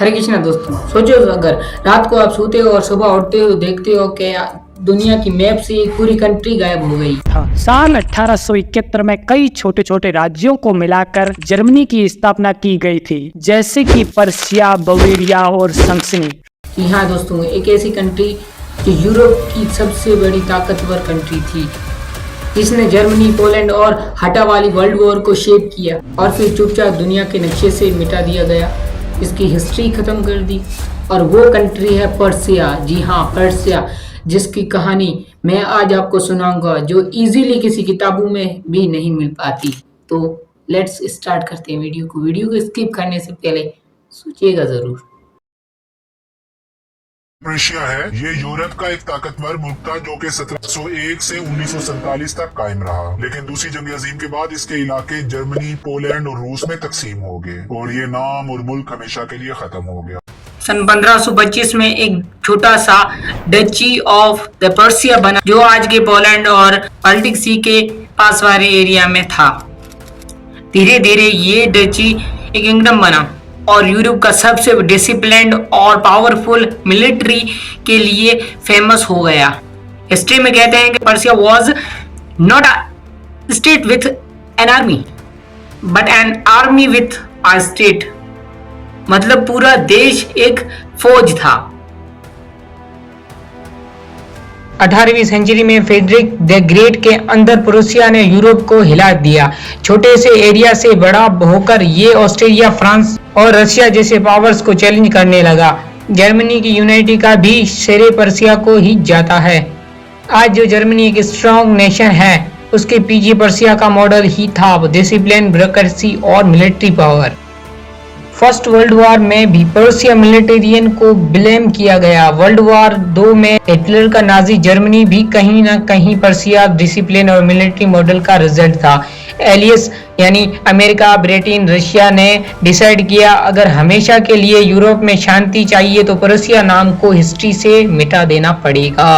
हरे कृष्णा दोस्तों, सोचो अगर रात को आप सोते हो और सुबह उठते हो देखते हो कि दुनिया की मैप से एक पूरी कंट्री गायब हो गई। साल 1871 में कई छोटे छोटे राज्यों को मिलाकर जर्मनी की स्थापना की गई थी, जैसे कि पर्शिया, बवेरिया और संक्सनी। जी हाँ दोस्तों, एक ऐसी कंट्री जो यूरोप की सबसे बड़ी ताकतवर कंट्री थी, जिसने जर्मनी, पोलैंड और हटा वाली वर्ल्ड वॉर को शेप किया और फिर चुपचाप दुनिया के नक्शे से मिटा दिया गया, इसकी हिस्ट्री खत्म कर दी। और वो कंट्री है पर्सिया। जी हाँ, पर्सिया, जिसकी कहानी मैं आज आपको सुनाऊंगा, जो इजीली किसी किताबों में भी नहीं मिल पाती। तो लेट्स स्टार्ट करते हैं वीडियो को स्किप करने से पहले सोचिएगा जरूर। पर्शिया है ये यूरोप का एक ताकतवर मुल्क था जो कि 1701 से 1947 तक कायम रहा, लेकिन दूसरी जंग अजीम के बाद इसके इलाके जर्मनी, पोलैंड और रूस में तकसीम हो गए और ये नाम और मुल्क हमेशा के लिए खत्म हो गया। सन 1525 में एक छोटा सा डची ऑफ द पर्सिया बना, जो आज के पोलैंड और बाल्टिक सी के पास वाले एरिया में था। धीरे धीरे ये डची एक किंगडम बना और यूरोप का सबसे डिसिप्लिन्ड और पावरफुल मिलिट्री के लिए फेमस हो गया। हिस्ट्री में कहते हैं कि Persia was not a state with an army but an army with a state, मतलब पूरा देश एक फौज था। 18वीं सेंचुरी में फ्रेडरिक द ग्रेट के अंदर प्रूसिया ने यूरोप को हिला दिया। छोटे से एरिया से बड़ा होकर ये ऑस्ट्रेलिया, फ्रांस और रशिया जैसे पावर्स को चैलेंज करने लगा। जर्मनी की यूनिटी का भी श्रेय पर्सिया को ही जाता है। आज जो जर्मनी एक स्ट्रॉन्ग नेशन है, उसके पीछे पर्सिया का मॉडल ही था, डिसिप्लिन, ब्यूरोक्रेसी और military power. First world war में भी पर्सिया मिलिटेरियन को ब्लेम किया गया। वर्ल्ड वॉर 2 में हिटलर का नाजी जर्मनी भी कहीं ना कहीं पर्सिया डिसिप्लिन और मिलिट्री मॉडल का रिजल्ट था। एलियस यानी अमेरिका, ब्रिटेन, रशिया ने डिसाइड किया अगर हमेशा के लिए यूरोप में शांति चाहिए तो पर्सिया नाम को हिस्ट्री से मिटा देना पड़ेगा।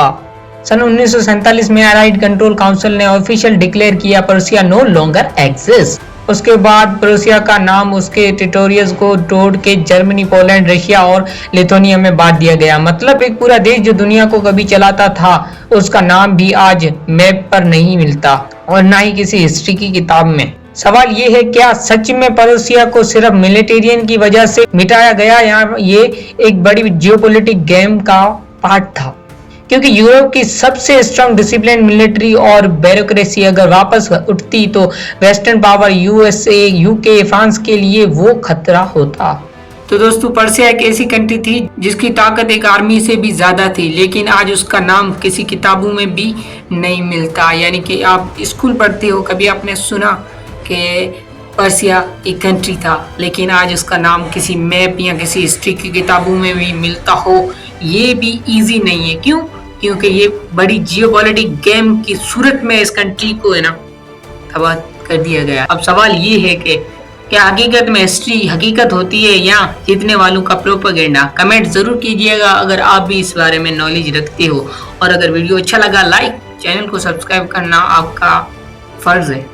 सन 1947 में अलाइड कंट्रोल काउंसिल ने ऑफिशियल डिक्लेयर किया पर्सिया नो लॉन्गर एग्जिस्ट। उसके बाद प्रूसिया का नाम उसके टेरिटोरियल्स को तोड़ के जर्मनी, पोलैंड, रशिया और लिथुआनिया में बांट दिया गया। मतलब एक पूरा देश जो दुनिया को कभी चलाता था, उसका नाम भी आज मैप पर नहीं मिलता और ना ही किसी हिस्ट्री की किताब में। सवाल ये है, क्या सच में प्रूसिया को सिर्फ मिलिटेरियन की वजह से मिटाया गया या ये एक बड़ी जियोपॉलिटिक गेम का पार्ट था? क्योंकि यूरोप की सबसे स्ट्रांग डिसिप्लिन मिलिट्री और ब्यूरोक्रेसी अगर वापस उठती तो western power USA, UK, France के लिए वो खतरा होता। तो दोस्तों, पर्सिया एक ऐसी कंट्री थी जिसकी ताकत एक आर्मी से भी ज्यादा थी, लेकिन आज उसका नाम किसी किताबों में भी नहीं मिलता। यानी कि आप स्कूल पढ़ते हो, कभी आपने सुना कि पर्सिया एक कंट्री था, लेकिन आज उसका नाम किसी मैप या किसी हिस्ट्री की किताबों में भी मिलता हो, ये भी इजी नहीं है। क्यों? क्योंकि ये बड़ी जियोपॉलिटिक गेम की सूरत में इस कंट्री को है ना तबाह कर दिया गया। अब सवाल ये है कि क्या हकीकत में हिस्ट्री हकीकत होती है या जीतने वालों का प्रोपेगेंडा? कमेंट जरूर कीजिएगा अगर आप भी इस बारे में नॉलेज रखते हो, और अगर वीडियो अच्छा लगा लाइक, चैनल को सब्सक्राइब करना आपका फर्ज है।